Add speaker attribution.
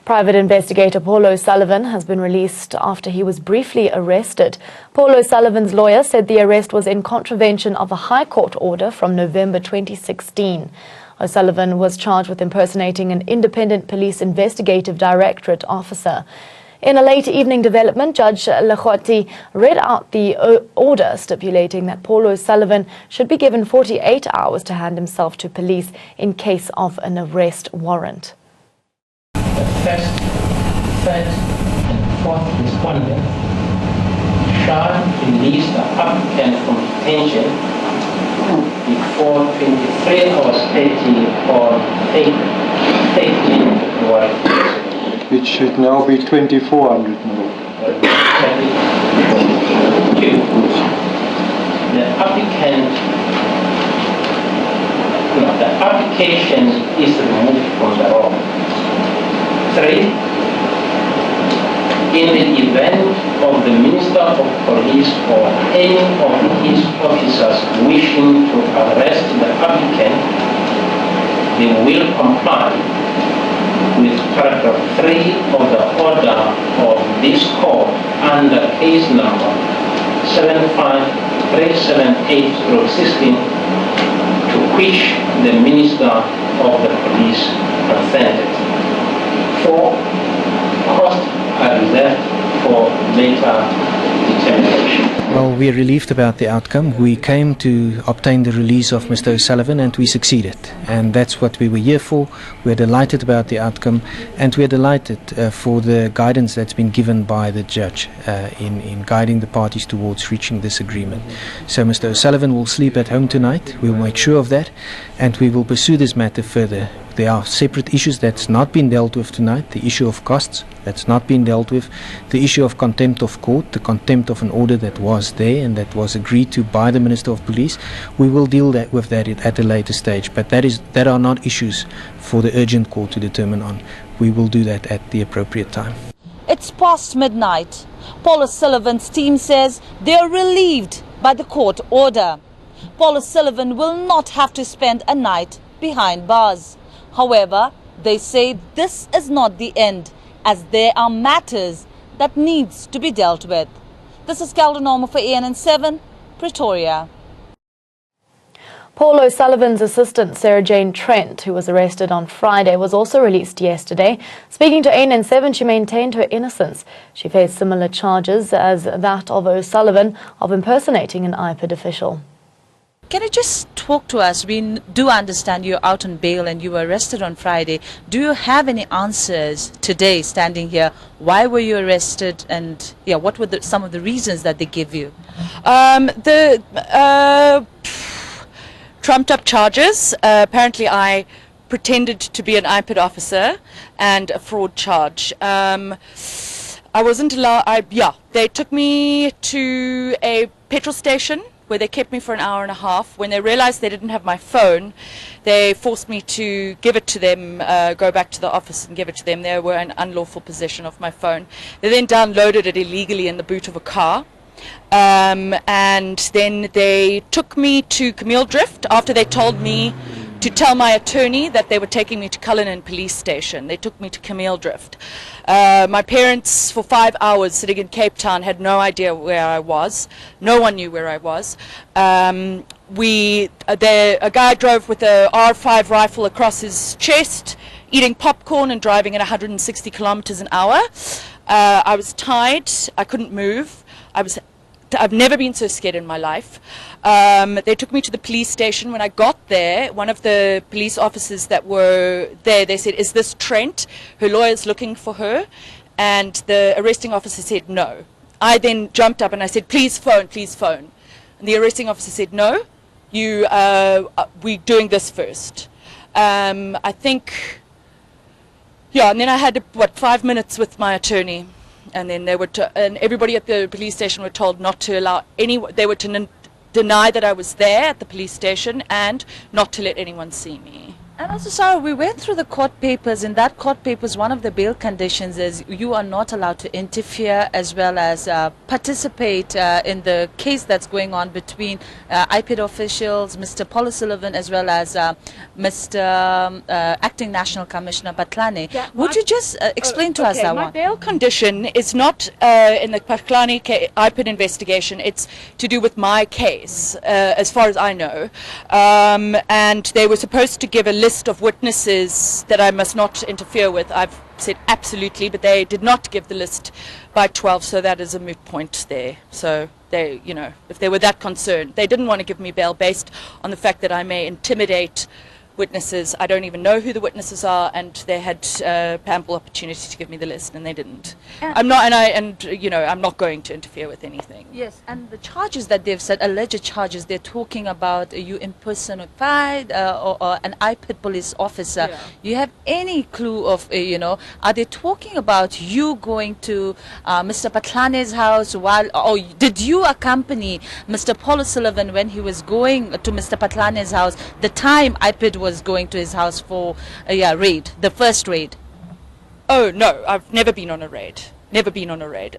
Speaker 1: Private investigator Paul O'Sullivan has been released after he was briefly arrested. Paul O'Sullivan's lawyer said the arrest was in contravention of a High Court order from November 2016. O'Sullivan was charged with impersonating an independent police investigative directorate officer. In a late evening development, Judge Lekgoti read out the order stipulating that Paul O'Sullivan should be given 48 hours to hand himself to police in case of an arrest warrant.
Speaker 2: The first, third, and fourth respondent shall release the applicant from detention before 23 hours 30 or 30 February.
Speaker 3: It should now be 2400 now.
Speaker 2: The application is removed from the roll. 3. In the event of the Minister of Police or any of his officers wishing to arrest the applicant, they will comply with paragraph 3 of the order of this court under case number 75378/16, to which the Minister of the Police consented. 4. Costs are reserved for later determination.
Speaker 4: Well, we're relieved about the outcome. We came to obtain the release of Mr. O'Sullivan and we succeeded. And that's what we were here for. We're delighted about the outcome and we're delighted for the guidance that's been given by the judge in guiding the parties towards reaching this agreement. So Mr. O'Sullivan will sleep at home tonight. We'll make sure of that and we will pursue this matter further. There are separate issues that's not been dealt with tonight. The issue of costs, that's not been dealt with. The issue of contempt of court, the contempt of an order that was there and that was agreed to by the Minister of Police. We will deal with that at a later stage, but that are not issues for the urgent court to determine on. We will do that at the appropriate time.
Speaker 5: It's past midnight. Paul O'Sullivan's team says they are relieved by the court order. Paul O'Sullivan will not have to spend a night behind bars. However, they say this is not the end, as there are matters that needs to be dealt with. This is Calder Norma for ANN7, Pretoria.
Speaker 1: Paul O'Sullivan's assistant, Sarah Jane Trent, who was arrested on Friday, was also released yesterday. Speaking to ANN7, she maintained her innocence. She faced similar charges as that of O'Sullivan of impersonating an IPID official.
Speaker 5: Can you just talk to us? We do understand you're out on bail and you were arrested on Friday. Do you have any answers today standing here? Why were you arrested and what were some of the reasons that they give you?
Speaker 6: Trumped up charges. Apparently I pretended to be an IPID officer and a fraud charge. I wasn't allowed, they took me to a petrol station where they kept me for an hour and a half. When they realized they didn't have my phone, they forced me to give it to them, go back to the office and give it to them. They were in unlawful possession of my phone. They then downloaded it illegally in the boot of a car. And then they took me to Camille Drift after they told me to tell my attorney that they were taking me to Cullinan Police Station. They took me to Camille Drift. My parents, for 5 hours sitting in Cape Town, had no idea where I was. No one knew where I was. A guy drove with a R5 rifle across his chest, eating popcorn and driving at 160 kilometers an hour. I was tied. I couldn't move. I've never been so scared in my life. They took me to the police station. When I got there, one of the police officers that were there, they said, "Is this Trent? Her lawyer's looking for her." And the arresting officer said, "No." I then jumped up and I said, "Please phone, please phone." And the arresting officer said, "No, we're doing this first." I think, and then I had, 5 minutes with my attorney. And then they were and everybody at the police station were told not to allow they were to deny that I was there at the police station and not to let anyone see me.
Speaker 5: And also, Sarah, we went through the court papers. In that court papers, one of the bail conditions is you are not allowed to interfere as well as participate in the case that's going on between IPID officials, Mr. Paul O'Sullivan, as well as Mr. Acting National Commissioner Patlane.
Speaker 6: Yeah,
Speaker 5: Would you just explain to us that
Speaker 6: my
Speaker 5: one?
Speaker 6: bail condition is not in the Patlane IPID investigation. It's to do with my case, as far as I know. And they were supposed to give a list of witnesses that I must not interfere with. I've said absolutely, but they did not give the list by 12, so that is a moot point there. So they, you know, if they were that concerned, they didn't want to give me bail based on the fact that I may intimidate witnesses. I don't even know who the witnesses are, and they had ample opportunity to give me the list, and they didn't. I'm not, you know, I'm not going to interfere with anything.
Speaker 5: Yes, and the charges that they've said, alleged charges, they're talking about you impersonified or an IPID police officer.
Speaker 6: Yeah.
Speaker 5: You have any clue of, you know, are they talking about you going to Mr. Patlane's house while, or did you accompany Mr. Paul O'Sullivan when he was going to Mr. Patlane's house, the time IPID was going to his house for a raid, the first raid?
Speaker 6: Oh no, I've never been on a raid. Never been on a raid.